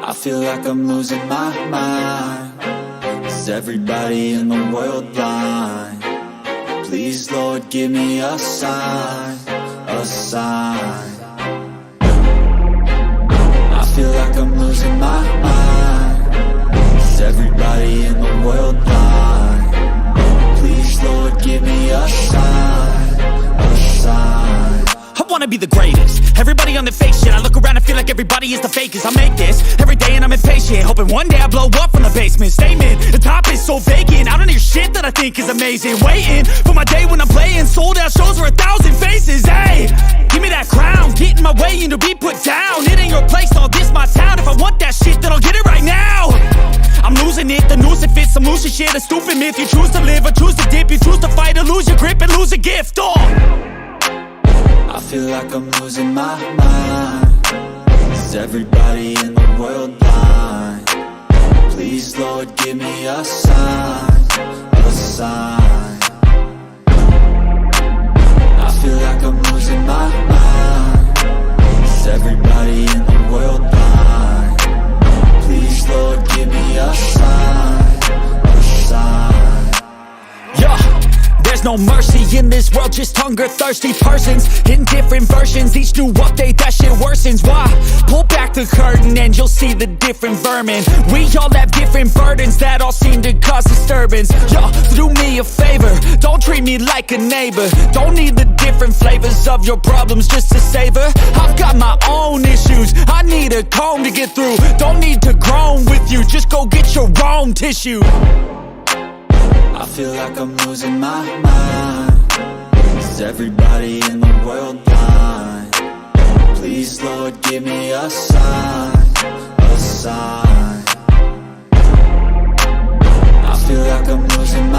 I feel like I'm losing my mind. Is everybody in the world blind? Please, Lord, give me a sign, a sign. I feel like I'm losing my mind. Is everybody in the world blind? Please, Lord, give me a sign, a sign. I wanna be the greatest. Everybody on the fake shit. I look around and feel like everybody is the fakest. I make this every day and I'm impatient, hoping one day I blow up from the basement. Statement, the top is so vacant. I don't hear shit that I think is amazing. Waiting for my day when I'm playing sold out shows for 1,000 faces. Hey, give me that crown, get in my way and to be put down. It ain't your place, all this my town. If I want that shit, then I'll get it right now. I'm losing it, the noose it fits, I'm losing shit. A stupid myth, you choose to live or choose to dip. You choose to fight or lose your grip and lose a gift. I feel like I'm losing my mind. Is everybody in the world blind? Please, Lord, give me a sign, a sign. I feel like I'm losing my mind. Is everybody in the world blind? Please, Lord, give me a sign, a sign. Yeah. There's no mercy in this world, just hunger-thirsty persons in different versions, each new update, that shit worsens. Why? Pull back the curtain and you'll see the different vermin. We all have different burdens that all seem to cause disturbance. Yo, do me a favor, don't treat me like a neighbor. Don't need the different flavors of your problems just to savor. I've got my own issues, I need a comb to get through. Don't need to groan with you, just go get your own tissue. I feel like I'm losing my mind. Is everybody in the world blind? Please, Lord, give me a sign, a sign. I feel like I'm losing my mind.